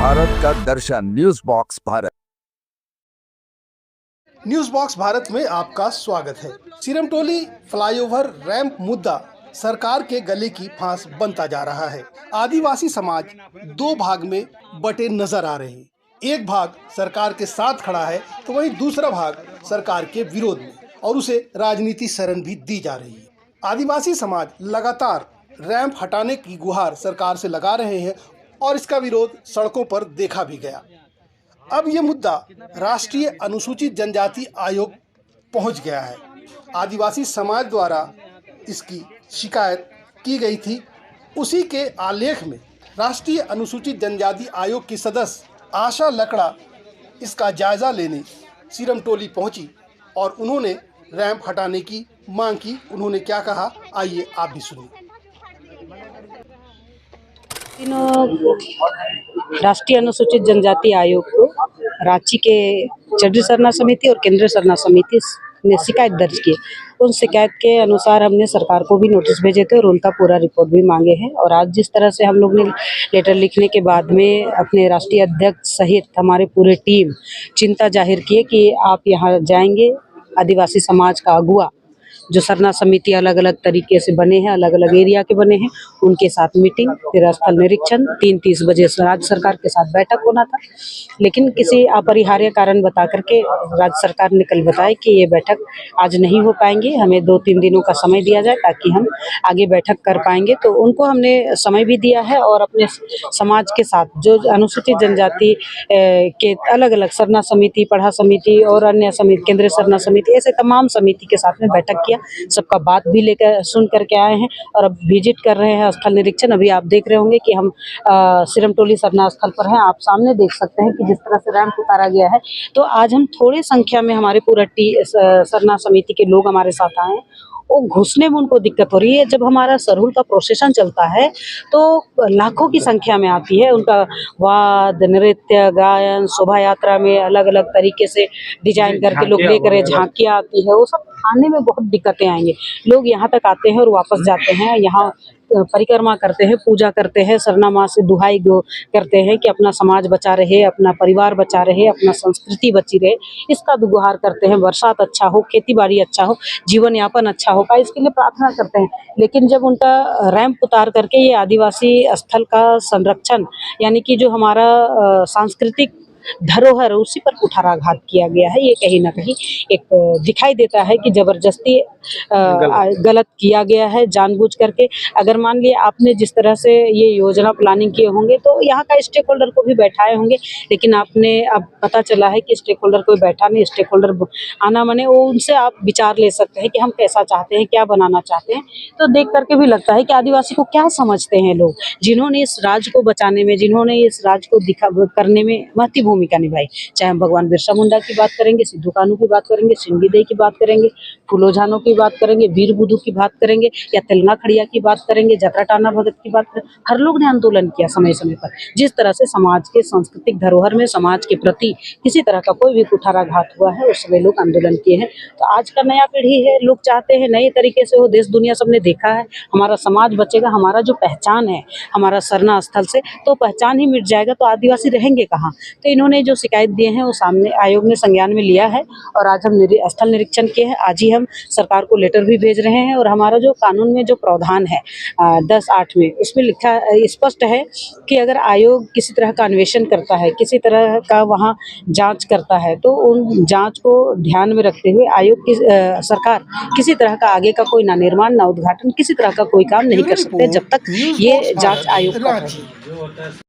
भारत का दर्शन news box Bharat. News box Bharat में आपका स्वागत है। सिरमटोली फ्लाईओवर रैंप मुद्दा सरकार के गले की फांस बनता जा रहा है। आदिवासी समाज दो भाग में बटे नजर आ रहे हैं। एक भाग सरकार के साथ खड़ा है तो वहीं दूसरा भाग सरकार के विरोध में, और उसे राजनीति शरण भी दी जा रही है। आदिवासी समाज लगातार रैंप हटाने की गुहार सरकार से लगा रहे हैं और इसका विरोध सड़कों पर देखा भी गया। अब ये मुद्दा राष्ट्रीय अनुसूचित जनजाति आयोग पहुंच गया है। आदिवासी समाज द्वारा इसकी शिकायत की गई थी। उसी के आलेख में राष्ट्रीय अनुसूचित जनजाति आयोग की सदस्य आशा लकड़ा इसका जायजा लेने सिरमटोली पहुंची और उन्होंने रैंप हटाने की मांग की। उन्होंने क्या कहा, आइए आप भी सुनिए। राष्ट्रीय अनुसूचित जनजाति आयोग को रांची के चड्डी सरना समिति और केंद्रीय सरना समिति ने शिकायत दर्ज की। उन शिकायत के अनुसार हमने सरकार को भी नोटिस भेजे थे और उनका पूरा रिपोर्ट भी मांगे हैं। और आज जिस तरह से हम लोग ने लेटर लिखने के बाद में अपने राष्ट्रीय अध्यक्ष सहित हमारे पूरे टीम चिंता जाहिर की है कि आप यहाँ जाएंगे, आदिवासी समाज का अगुआ जो सरना समिति अलग अलग तरीके से बने हैं, अलग अलग एरिया के बने हैं, उनके साथ मीटिंग, फिर स्थल निरीक्षण, 3:30 बजे राज्य सरकार के साथ बैठक होना था। लेकिन किसी अपरिहार्य कारण बता करके राज्य सरकार ने कल बताया कि ये बैठक आज नहीं हो पाएंगी, हमें 2-3 दिनों का समय दिया जाए ताकि हम आगे बैठक कर पाएंगे। तो उनको हमने समय भी दिया है और अपने समाज के साथ जो अनुसूचित जनजाति के अलग अलग सरना समिति, पढ़ा समिति और अन्य समिति, केंद्रीय सरना समिति, ऐसे तमाम समिति के साथ में बैठक किया। सबका बात भी लेकर सुन करके आए हैं और अब विजिट कर रहे हैं स्थल निरीक्षण। अभी आप देख रहे होंगे कि हम सिरमटोली सरना स्थल पर हैं। आप सामने देख सकते हैं कि जिस तरह से रैंप उतारा गया है। तो आज हम थोड़ी संख्या में हमारे पूरा सरना समिति के लोग हमारे साथ आए हैं। वो घुसने में उनको दिक्कत हो रही है। जब हमारा सरहुल का प्रोसेशन चलता है तो लाखों की संख्या में आती है। उनका वाद, नृत्य, गायन, शोभा यात्रा में अलग अलग तरीके से डिजाइन करके लोग लेकर झांकियाँ आती है। वो सब आने में बहुत दिक्कतें आएंगी। लोग यहाँ तक आते हैं और वापस जाते हैं। यहाँ परिक्रमा करते हैं, पूजा करते हैं, सरना माँ से दुहाई करते हैं कि अपना समाज बचा रहे, अपना परिवार बचा रहे, अपना संस्कृति बची रहे। इसका दुगुहार करते हैं, बरसात अच्छा हो, खेती बाड़ी अच्छा हो, जीवन यापन अच्छा हो पाए, इसके लिए प्रार्थना करते हैं। लेकिन जब उनका रैंप उतार करके ये आदिवासी स्थल का संरक्षण यानी कि जो हमारा सांस्कृतिक धरोहर उसी पर कुठाराघात किया गया है, ये कहीं ना कहीं एक दिखाई देता है कि जबरदस्ती गलत किया गया है जानबूझ करके। अगर मान लिया आपने जिस तरह से ये योजना प्लानिंग किए होंगे तो यहाँ का स्टेक होल्डर को भी बैठाए होंगे, लेकिन आपने अब पता चला है कि स्टेक होल्डर कोई बैठा नहीं। स्टेक होल्डर आना माने वो उनसे आप विचार ले सकते हैं कि हम कैसा चाहते हैं, क्या बनाना चाहते हैं। तो देख करके भी लगता है कि आदिवासी को क्या समझते हैं लोग, जिन्होंने इस राज्य को बचाने में, जिन्होंने इस राज्य को करने में महत्वपूर्ण भूमिका निभाई। चाहे हम भगवान बिरसा मुंडा की बात करेंगे, सिद्धू कान्हू की बात करेंगे, सिंगी देई की बात करेंगे, फूलो झानो की बात करेंगे, वीर बुधू की बात करेंगे या तेलंगा खड़िया की बात करेंगे, जतरा टाना भगत की बात करें, हर लोग ने आंदोलन किया समय समय पर। जिस तरह से समाज के सांस्कृतिक धरोहर में, समाज के प्रति किसी तरह का कोई भी कुठाराघात हुआ है, उस समय लोग आंदोलन किए हैं। तो आज का नया पीढ़ी है, लोग चाहते हैं नए तरीके से हो। देश दुनिया सबने देखा है, हमारा समाज बचेगा, हमारा जो पहचान है हमारा सरना स्थल से, तो पहचान ही मिट जाएगा तो आदिवासी रहेंगे कहाँ। तो इन्होंने जो शिकायत दिए हैं वो सामने आयोग ने संज्ञान में लिया है और आज हम स्थल निरीक्षण किए हैं। आज ही हम सरकार को लेटर भी भेज रहे हैं। और हमारा जो कानून में जो प्रावधान है 10(8) में, उसमें लिखा स्पष्ट है कि अगर आयोग किसी तरह का अन्वेषण करता है, किसी तरह का वहाँ जांच करता है, तो उन जांच को ध्यान में रखते हुए आयोग की सरकार किसी तरह का आगे का कोई ना निर्माण, ना उद्घाटन, किसी तरह का कोई काम नहीं कर सकते जब तक ये जांच आयोग का है।